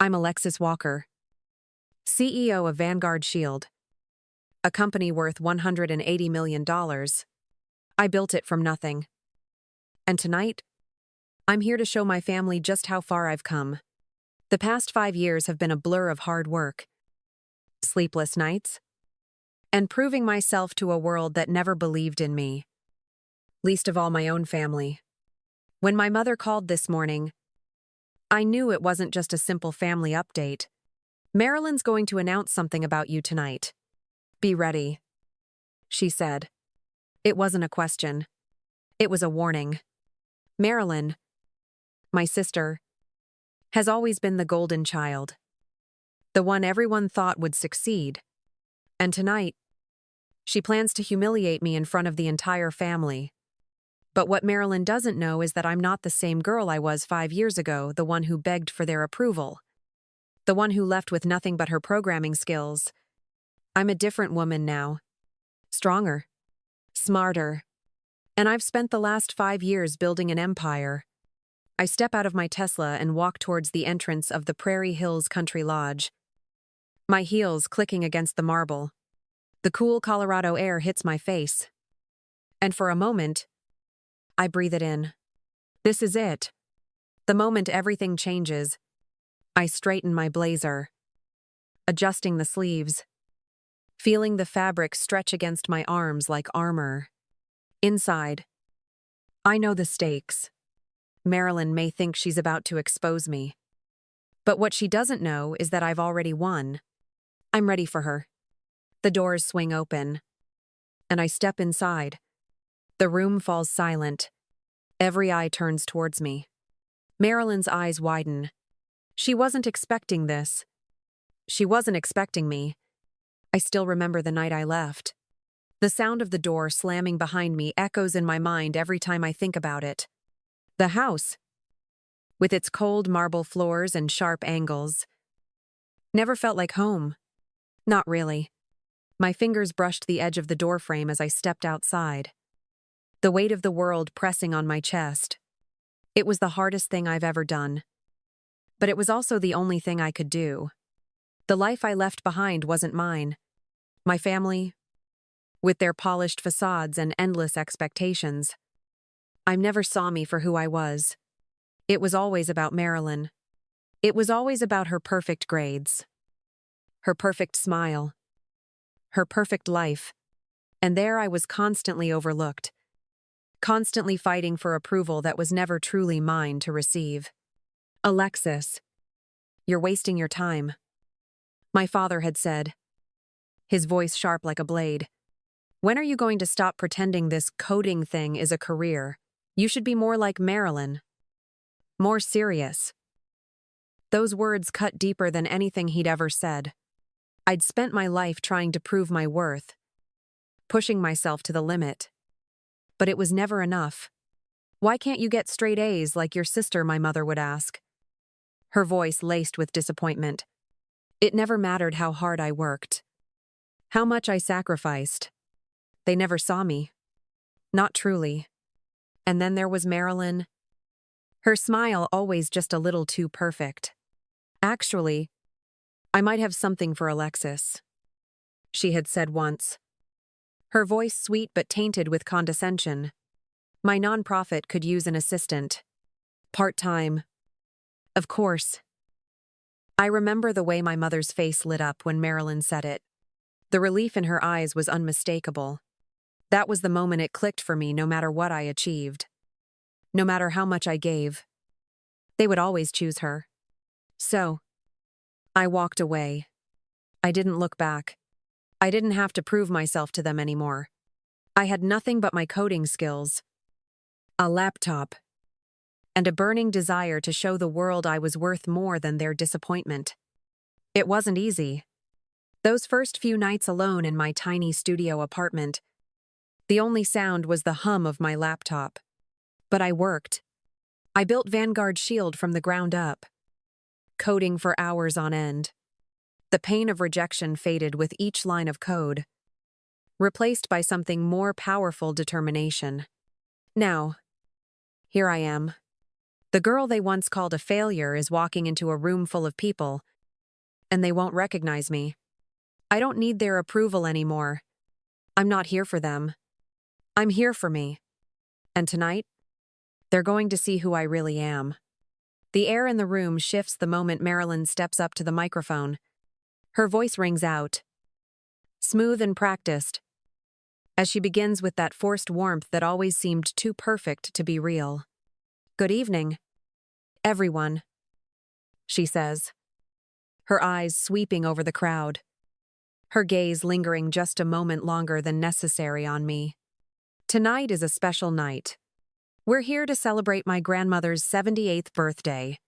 I'm Alexis Walker, CEO of Vanguard Shield, a company worth $180 million. I built it from nothing. And tonight, I'm here to show my family just how far I've come. The past 5 years have been a blur of hard work, sleepless nights, and proving myself to a world that never believed in me, least of all my own family. When my mother called this morning, I knew it wasn't just a simple family update. Marilyn's going to announce something about you tonight. Be ready, she said. It wasn't a question. It was a warning. Marilyn, my sister, has always been the golden child, the one everyone thought would succeed. And tonight, she plans to humiliate me in front of the entire family. But what Marilyn doesn't know is that I'm not the same girl I was 5 years ago, the one who begged for their approval, the one who left with nothing but her programming skills. I'm a different woman now, stronger, smarter, and I've spent the last 5 years building an empire. I step out of my Tesla and walk towards the entrance of the Prairie Hills Country Lodge, my heels clicking against the marble. The cool Colorado air hits my face, and for a moment, I breathe it in. This is it. The moment everything changes. I straighten my blazer, adjusting the sleeves, feeling the fabric stretch against my arms like armor. Inside, I know the stakes. Marilyn may think she's about to expose me, but what she doesn't know is that I've already won. I'm ready for her. The doors swing open, and I step inside. The room falls silent. Every eye turns towards me. Marilyn's eyes widen. She wasn't expecting this. She wasn't expecting me. I still remember the night I left. The sound of the door slamming behind me echoes in my mind every time I think about it. The house, with its cold marble floors and sharp angles, never felt like home. Not really. My fingers brushed the edge of the doorframe as I stepped outside, the weight of the world pressing on my chest. It was the hardest thing I've ever done. But it was also the only thing I could do. The life I left behind wasn't mine. My family, with their polished facades and endless expectations, never saw me for who I was. It was always about Marilyn. It was always about her perfect grades, her perfect smile, her perfect life. And there I was constantly overlooked, constantly fighting for approval that was never truly mine to receive. Alexis, you're wasting your time, my father had said, his voice sharp like a blade. When are you going to stop pretending this coding thing is a career? You should be more like Marilyn. More serious. Those words cut deeper than anything he'd ever said. I'd spent my life trying to prove my worth, pushing myself to the limit. But it was never enough. Why can't you get straight A's like your sister, my mother would ask, her voice laced with disappointment. It never mattered how hard I worked, how much I sacrificed. They never saw me. Not truly. And then there was Marilyn. Her smile always just a little too perfect. Actually, I might have something for Alexis, she had said once, her voice sweet but tainted with condescension. My nonprofit could use an assistant. Part-time. Of course. I remember the way my mother's face lit up when Marilyn said it. The relief in her eyes was unmistakable. That was the moment it clicked for me. No matter what I achieved, no matter how much I gave, they would always choose her. So, I walked away. I didn't look back. I didn't have to prove myself to them anymore. I had nothing but my coding skills, a laptop, and a burning desire to show the world I was worth more than their disappointment. It wasn't easy. Those first few nights alone in my tiny studio apartment, the only sound was the hum of my laptop. But I worked. I built Vanguard Shield from the ground up, coding for hours on end. The pain of rejection faded with each line of code, replaced by something more powerful: determination. Now, here I am, The girl they once called a failure is walking into a room full of people, and they won't recognize me. I don't need their approval anymore. I'm not here for them. I'm here for me. And tonight, they're going to see who I really am. The air in the room shifts the moment Marilyn steps up to the microphone. Her voice rings out, smooth and practiced, as she begins with that forced warmth that always seemed too perfect to be real. "Good evening, everyone," she says, her eyes sweeping over the crowd, her gaze lingering just a moment longer than necessary on me. "Tonight is a special night. We're here to celebrate my grandmother's 78th birthday.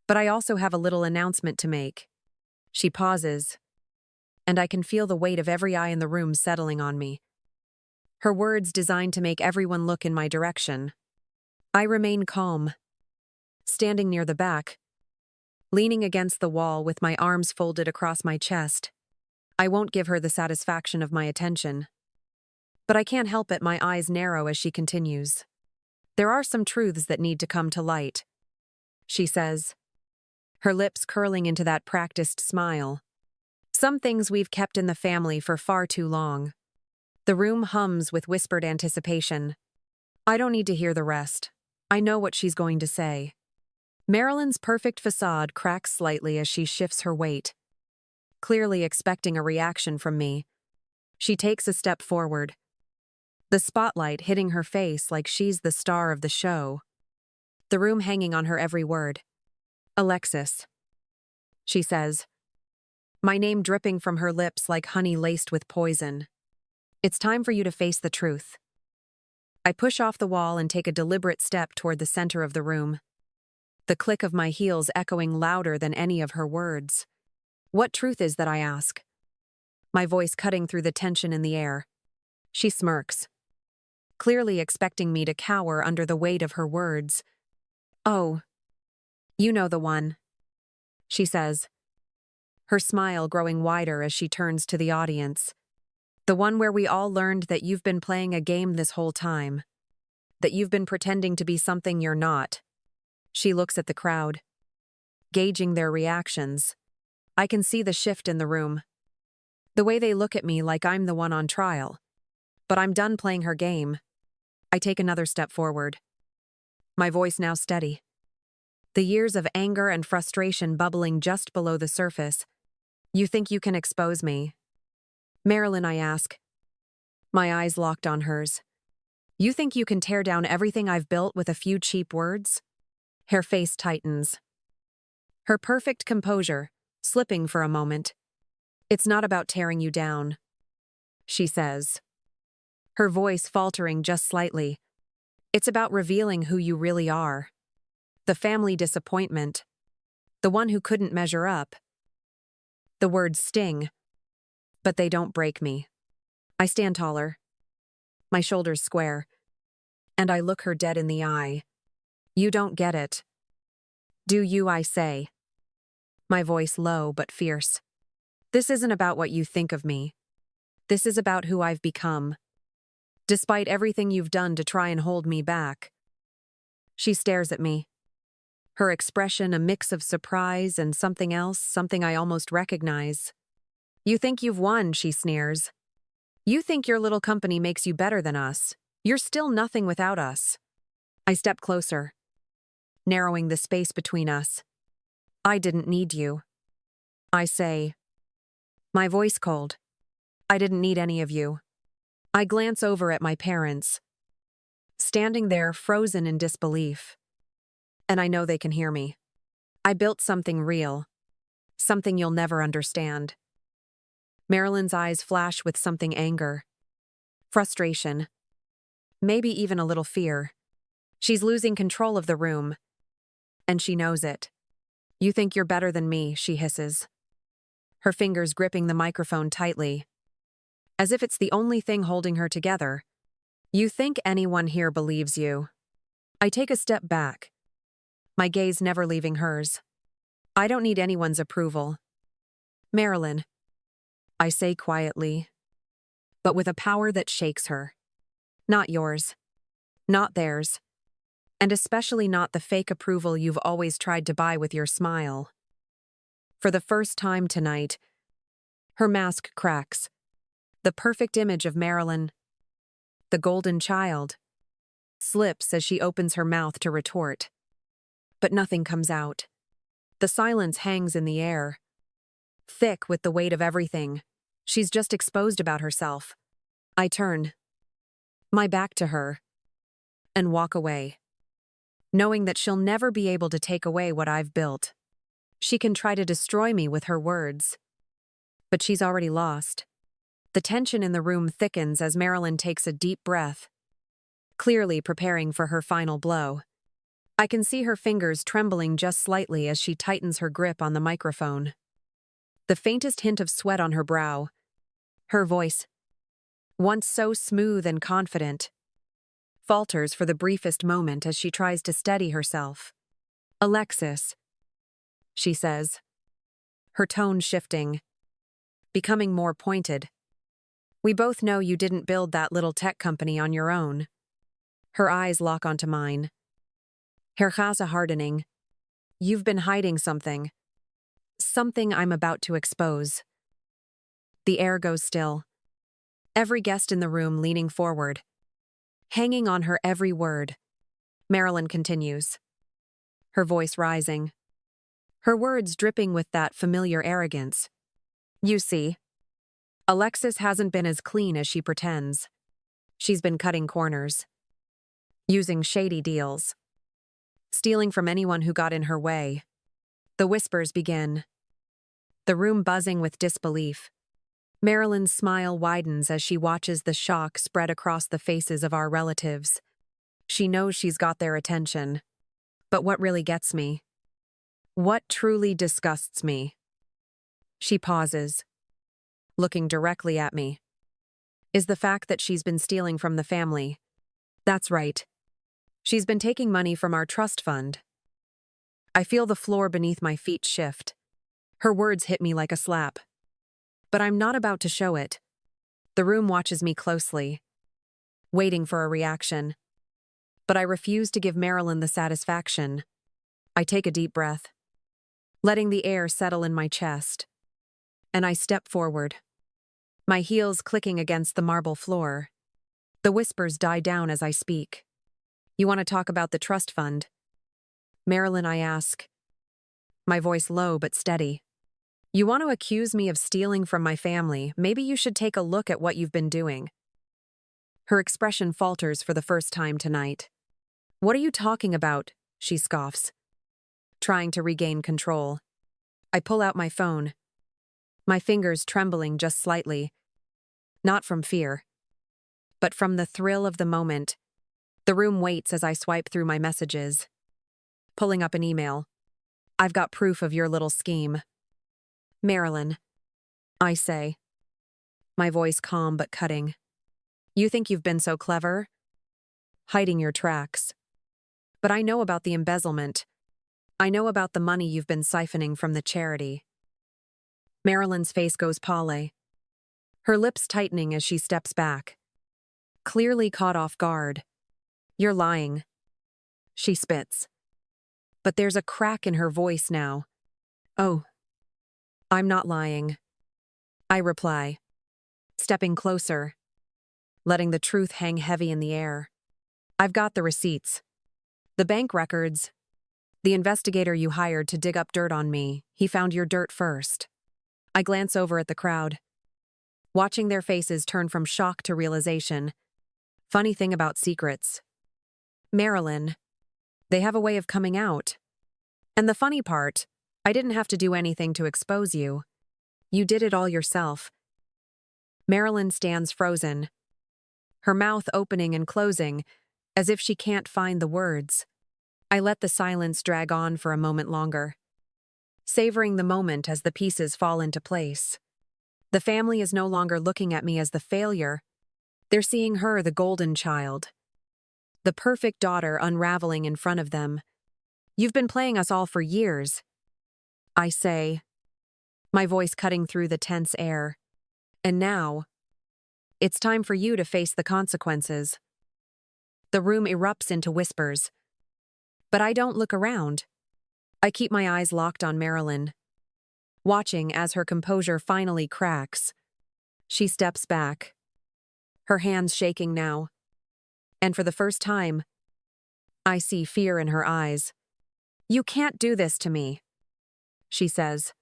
But I also have a little announcement to make." She pauses, and I can feel the weight of every eye in the room settling on me. Her words designed to make everyone look in my direction. I remain calm, standing near the back, leaning against the wall with my arms folded across my chest. I won't give her the satisfaction of my attention. But I can't help it, my eyes narrow as she continues. "There are some truths that need to come to light," she says, her lips curling into that practiced smile. "Some things we've kept in the family for far too long." The room hums with whispered anticipation. I don't need to hear the rest. I know what she's going to say. Marilyn's perfect facade cracks slightly as she shifts her weight, clearly expecting a reaction from me. She takes a step forward, the spotlight hitting her face like she's the star of the show, the room hanging on her every word. "Alexis," she says, my name dripping from her lips like honey laced with poison. "It's time for you to face the truth." I push off the wall and take a deliberate step toward the center of the room, the click of my heels echoing louder than any of her words. "What truth is that?" I ask, my voice cutting through the tension in the air. She smirks, clearly expecting me to cower under the weight of her words. "Oh, you know the one," she says, her smile growing wider as she turns to the audience. "The one where we all learned that you've been playing a game this whole time, that you've been pretending to be something you're not." She looks at the crowd, gauging their reactions. I can see the shift in the room, the way they look at me like I'm the one on trial. But I'm done playing her game. I take another step forward, my voice now steady, the years of anger and frustration bubbling just below the surface. "You think you can expose me?" "Marilyn," I ask, my eyes locked on hers. "You think you can tear down everything I've built with a few cheap words?" Her face tightens, her perfect composure slipping for a moment. "It's not about tearing you down," she says, her voice faltering just slightly. "It's about revealing who you really are. The family disappointment, the one who couldn't measure up." The words sting, but they don't break me. I stand taller, my shoulders square, and I look her dead in the eye. "You don't get it, do you?" I say, my voice low but fierce. "This isn't about what you think of me. This is about who I've become, despite everything you've done to try and hold me back." She stares at me, her expression a mix of surprise and something else, something I almost recognize. "You think you've won," she sneers. "You think your little company makes you better than us. You're still nothing without us." I step closer, narrowing the space between us. "I didn't need you," I say, my voice cold. "I didn't need any of you." I glance over at my parents, standing there frozen in disbelief. And I know they can hear me. "I built something real, something you'll never understand." Marilyn's eyes flash with something anger, frustration, maybe even a little fear. She's losing control of the room, and she knows it. "You think you're better than me," she hisses, her fingers gripping the microphone tightly, as if it's the only thing holding her together. "You think anyone here believes you?" I take a step back, my gaze never leaving hers. "I don't need anyone's approval." "Marilyn," I say quietly, but with a power that shakes her. "Not yours. Not theirs. And especially not the fake approval you've always tried to buy with your smile. For the first time tonight, her mask cracks. The perfect image of Marilyn, the golden child, slips as she opens her mouth to retort. But nothing comes out. The silence hangs in the air, thick with the weight of everything she's just exposed about herself. I turn my back to her and walk away, knowing that she'll never be able to take away what I've built. She can try to destroy me with her words, but she's already lost. The tension in the room thickens as Marilyn takes a deep breath, clearly preparing for her final blow. I can see her fingers trembling just slightly as she tightens her grip on the microphone. The faintest hint of sweat on her brow. Her voice, once so smooth and confident, falters for the briefest moment as she tries to steady herself. "Alexis," she says, her tone shifting, becoming more pointed. "We both know you didn't build that little tech company on your own." Her eyes lock onto mine. Her gaze hardening. "You've been hiding something. Something I'm about to expose." The air goes still. Every guest in the room leaning forward, hanging on her every word. Marilyn continues, her voice rising, her words dripping with that familiar arrogance. "You see, Alexis hasn't been as clean as she pretends. She's been cutting corners, using shady deals, stealing from anyone who got in her way." The whispers begin, the room buzzing with disbelief. Marilyn's smile widens as she watches the shock spread across the faces of our relatives. She knows she's got their attention. But what really gets me? What truly disgusts me? She pauses, looking directly at me. Is the fact that she's been stealing from the family. That's right. She's been taking money from our trust fund. I feel the floor beneath my feet shift. Her words hit me like a slap. But I'm not about to show it. The room watches me closely, waiting for a reaction. But I refuse to give Marilyn the satisfaction. I take a deep breath, letting the air settle in my chest. And I step forward, my heels clicking against the marble floor. The whispers die down as I speak. "You want to talk about the trust fund?" "Marilyn," I ask, my voice low but steady. "You want to accuse me of stealing from my family? Maybe you should take a look at what you've been doing." Her expression falters for the first time tonight. "What are you talking about?" she scoffs, trying to regain control. I pull out my phone, my fingers trembling just slightly. Not from fear, but from the thrill of the moment. The room waits as I swipe through my messages, pulling up an email. "I've got proof of your little scheme." "Marilyn," I say, my voice calm but cutting. "You think you've been so clever? Hiding your tracks. But I know about the embezzlement. I know about the money you've been siphoning from the charity." Marilyn's face goes pale, her lips tightening as she steps back, clearly caught off guard. "You're lying," she spits. But there's a crack in her voice now. "Oh, I'm not lying," I reply, stepping closer, letting the truth hang heavy in the air. "I've got the receipts, the bank records. The investigator you hired to dig up dirt on me, he found your dirt first." I glance over at the crowd, watching their faces turn from shock to realization. Funny thing about secrets, Marilyn, they have a way of coming out. And the funny part, I didn't have to do anything to expose you. You did it all yourself. Marilyn stands frozen, her mouth opening and closing, as if she can't find the words. I let the silence drag on for a moment longer, savoring the moment as the pieces fall into place. The family is no longer looking at me as the failure. They're seeing her, the golden child, the perfect daughter unraveling in front of them. "You've been playing us all for years," I say, my voice cutting through the tense air. "And now, it's time for you to face the consequences." The room erupts into whispers, But I don't look around. I keep my eyes locked on Marilyn, watching as her composure finally cracks. She steps back, her hands shaking now. And for the first time, I see fear in her eyes. "You can't do this to me," she says,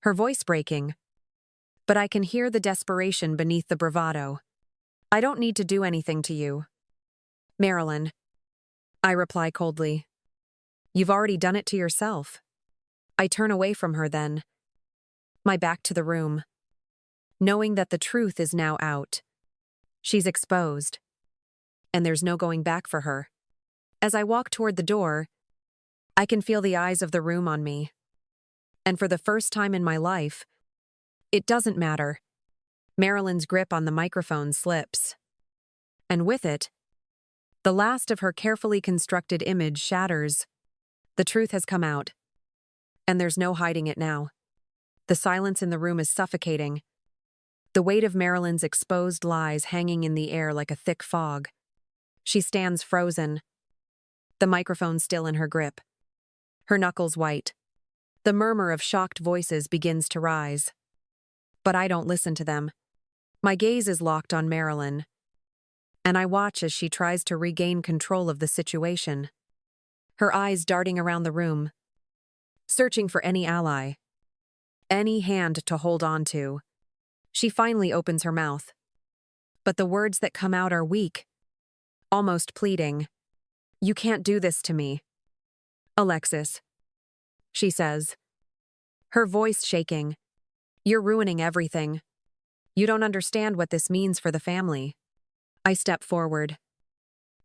her voice breaking. But I can hear the desperation beneath the bravado. "I don't need to do anything to you, Marilyn," I reply coldly. "You've already done it to yourself." I turn away from her then, my back to the room, knowing that the truth is now out. She's exposed, and there's no going back for her. As I walk toward the door, I can feel the eyes of the room on me. And for the first time in my life, it doesn't matter. Marilyn's grip on the microphone slips. And with it, the last of her carefully constructed image shatters. The truth has come out. And there's no hiding it now. The silence in the room is suffocating. The weight of Marilyn's exposed lies hanging in the air like a thick fog. She stands frozen, the microphone still in her grip, her knuckles white. The murmur of shocked voices begins to rise. But I don't listen to them. My gaze is locked on Marilyn, and I watch as she tries to regain control of the situation. Her eyes darting around the room, searching for any ally, any hand to hold on to. She finally opens her mouth. But the words that come out are weak, almost pleading. "You can't do this to me, Alexis," she says, her voice shaking. "You're ruining everything. You don't understand what this means for the family." I step forward,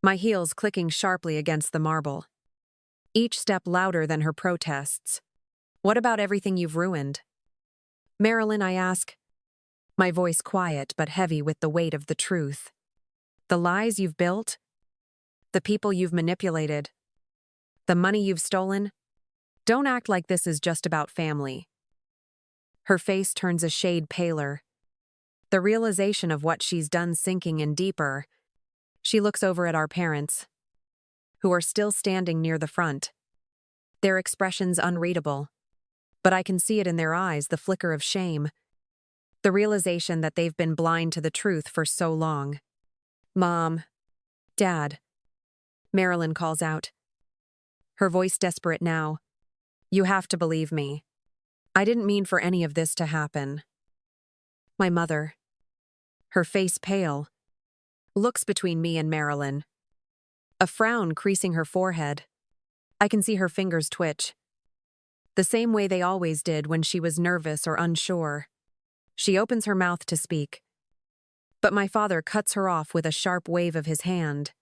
my heels clicking sharply against the marble, each step louder than her protests. "What about everything you've ruined, Marilyn?" I ask, my voice quiet but heavy with the weight of the truth. "The lies you've built, the people you've manipulated, the money you've stolen. Don't act like this is just about family." Her face turns a shade paler, the realization of what she's done sinking in deeper. She looks over at our parents, who are still standing near the front, their expressions unreadable. But I can see it in their eyes, the flicker of shame, the realization that they've been blind to the truth for so long. "Mom, Dad," Marilyn calls out, her voice desperate now. "You have to believe me. I didn't mean for any of this to happen." My mother, her face pale, looks between me and Marilyn, a frown creasing her forehead. I can see her fingers twitch, the same way they always did when she was nervous or unsure. She opens her mouth to speak, but my father cuts her off with a sharp wave of his hand.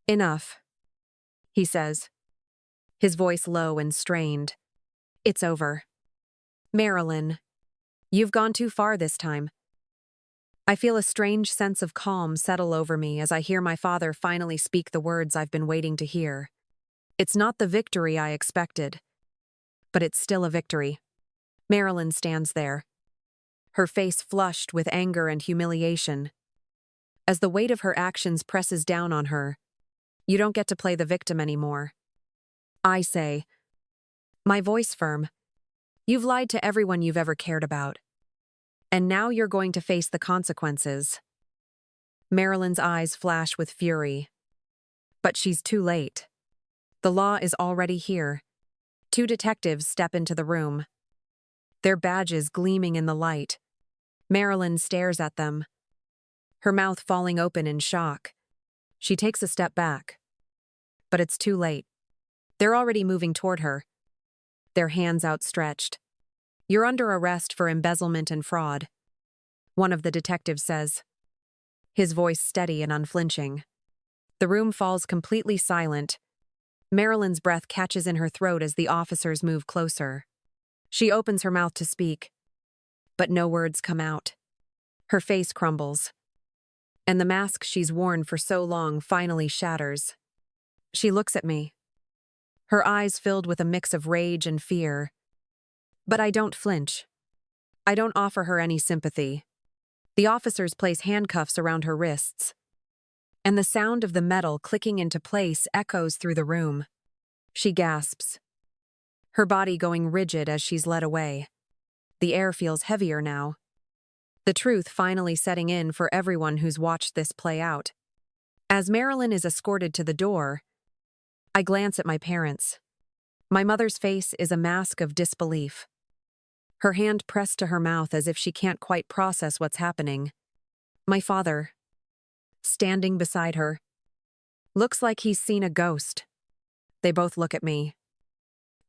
"Enough," he says, his voice low and strained. "It's over. Marilyn, you've gone too far this time." I feel a strange sense of calm settle over me as I hear my father finally speak the words I've been waiting to hear. It's not the victory I expected, but it's still a victory. Marilyn stands there, her face flushed with anger and humiliation. As the weight of her actions presses down on her, "You don't get to play the victim anymore," I say, my voice firm. "You've lied to everyone you've ever cared about. And now you're going to face the consequences." Marilyn's eyes flash with fury. But she's too late. The law is already here. Two detectives step into the room, their badges gleaming in the light. Marilyn stares at them, her mouth falling open in shock. She takes a step back. But it's too late. They're already moving toward her, their hands outstretched. "You're under arrest for embezzlement and fraud," one of the detectives says, his voice steady and unflinching. The room falls completely silent. Marilyn's breath catches in her throat as the officers move closer. She opens her mouth to speak, but no words come out. Her face crumbles, and the mask she's worn for so long finally shatters. She looks at me, her eyes filled with a mix of rage and fear. But I don't flinch. I don't offer her any sympathy. The officers place handcuffs around her wrists, and the sound of the metal clicking into place echoes through the room. She gasps, her body going rigid as she's led away. The air feels heavier now, the truth finally setting in for everyone who's watched this play out. As Marilyn is escorted to the door, I glance at my parents. My mother's face is a mask of disbelief, her hand pressed to her mouth as if she can't quite process what's happening. My father, standing beside her, looks like he's seen a ghost. They both look at me,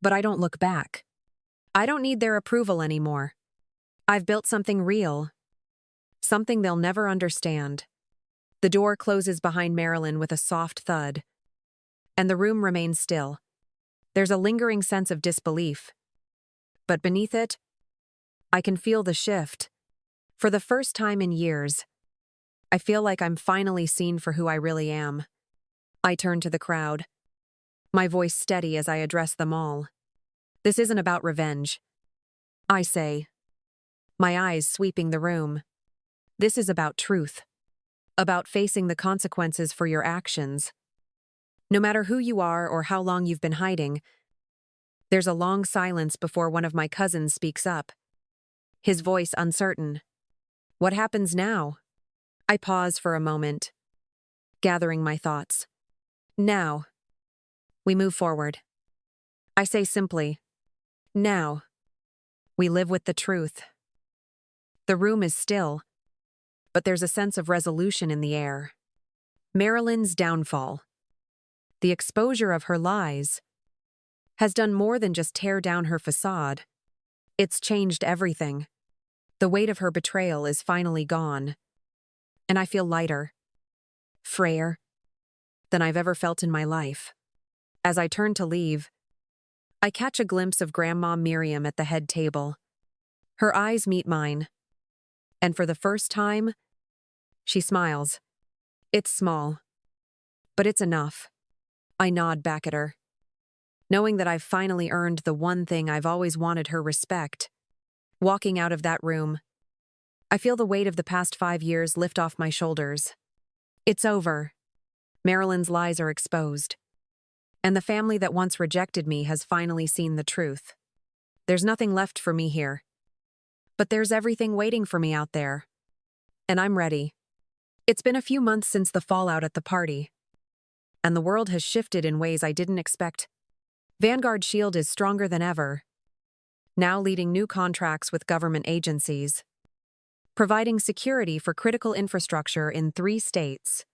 but I don't look back. I don't need their approval anymore. I've built something real, something they'll never understand. The door closes behind Marilyn with a soft thud, and the room remains still. There's a lingering sense of disbelief, but beneath it, I can feel the shift. For the first time in years, I feel like I'm finally seen for who I really am. I turn to the crowd, my voice steady as I address them all. This isn't about revenge, I say, my eyes sweeping the room. This is about truth, about facing the consequences for your actions. No matter who you are or how long you've been hiding, there's a long silence before one of my cousins speaks up, his voice uncertain. What happens now? I pause for a moment, gathering my thoughts. Now, we move forward. I say simply, now, we live with the truth. The room is still, but there's a sense of resolution in the air. Marilyn's downfall, the exposure of her lies, has done more than just tear down her facade. It's changed everything. The weight of her betrayal is finally gone, and I feel lighter, freer, than I've ever felt in my life. As I turn to leave, I catch a glimpse of Grandma Miriam at the head table. Her eyes meet mine, and for the first time, she smiles. It's small, but it's enough. I nod back at her, knowing that I've finally earned the one thing I've always wanted: her respect. Walking out of that room, I feel the weight of the past 5 years lift off my shoulders. It's over. Marilyn's lies are exposed, and the family that once rejected me has finally seen the truth. There's nothing left for me here, but there's everything waiting for me out there, and I'm ready. It's been a few months since the fallout at the party, and the world has shifted in ways I didn't expect. Vanguard Shield is stronger than ever, now leading new contracts with government agencies, providing security for critical infrastructure in 3 states.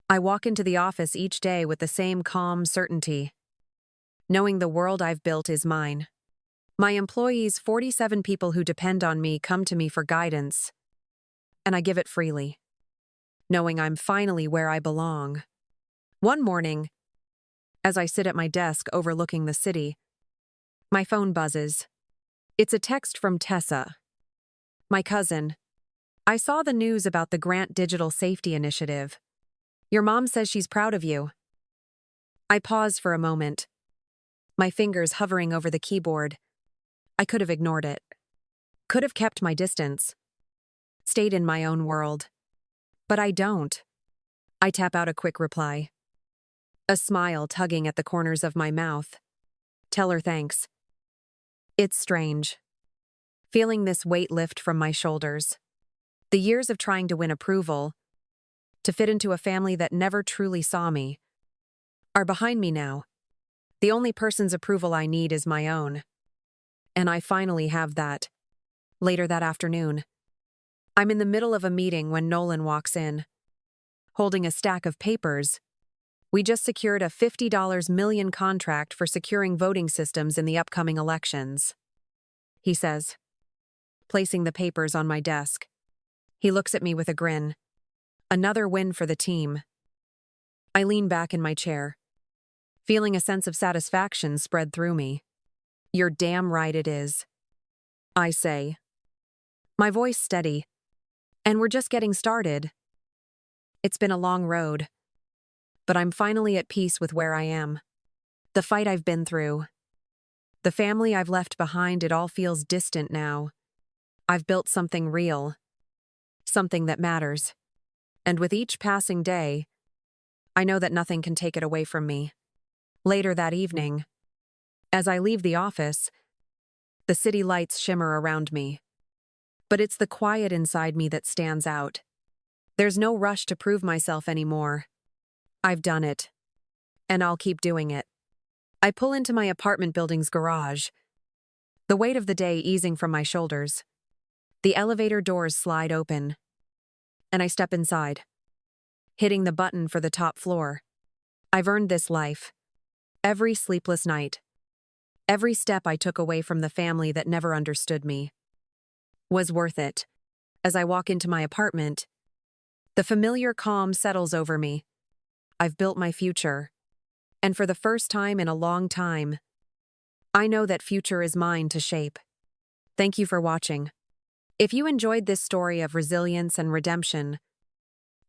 I walk into the office each day with the same calm certainty, knowing the world I've built is mine. My employees, 47 people who depend on me, come to me for guidance, and I give it freely, knowing I'm finally where I belong. One morning, as I sit at my desk overlooking the city, my phone buzzes. It's a text from Tessa, my cousin. I saw the news about the Grant Digital Safety Initiative. Your mom says she's proud of you. I pause for a moment, my fingers hovering over the keyboard. I could have ignored it, could have kept my distance, stayed in my own world. But I don't. I tap out a quick reply, a smile tugging at the corners of my mouth. Tell her thanks. It's strange, feeling this weight lift from my shoulders. The years of trying to win approval, to fit into a family that never truly saw me, are behind me now. The only person's approval I need is my own. And I finally have that. Later that afternoon, I'm in the middle of a meeting when Nolan walks in, holding a stack of papers. We just secured a $50 million contract for securing voting systems in the upcoming elections, he says, placing the papers on my desk. He looks at me with a grin. Another win for the team. I lean back in my chair, feeling a sense of satisfaction spread through me. You're damn right it is, I say, my voice steady. And we're just getting started. It's been a long road, but I'm finally at peace with where I am. The fight I've been through, the family I've left behind, it all feels distant now. I've built something real, something that matters. And with each passing day, I know that nothing can take it away from me. Later that evening, As I leave the office, the city lights shimmer around me. But it's the quiet inside me that stands out. There's no rush to prove myself anymore. I've done it. And I'll keep doing it. I pull into my apartment building's garage, the weight of the day easing from my shoulders. The elevator doors slide open, and I step inside, hitting the button for the top floor. I've earned this life. Every sleepless night, every step I took away from the family that never understood me, was worth it. As I walk into my apartment, the familiar calm settles over me. I've built my future. And for the first time in a long time, I know that future is mine to shape. Thank you for watching. If you enjoyed this story of resilience and redemption,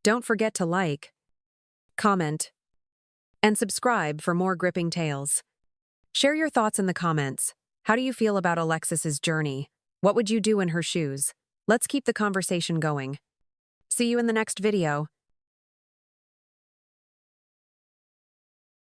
don't forget to like, comment, and subscribe for more gripping tales. Share your thoughts in the comments. How do you feel about Alexis's journey? What would you do in her shoes? Let's keep the conversation going. See you in the next video.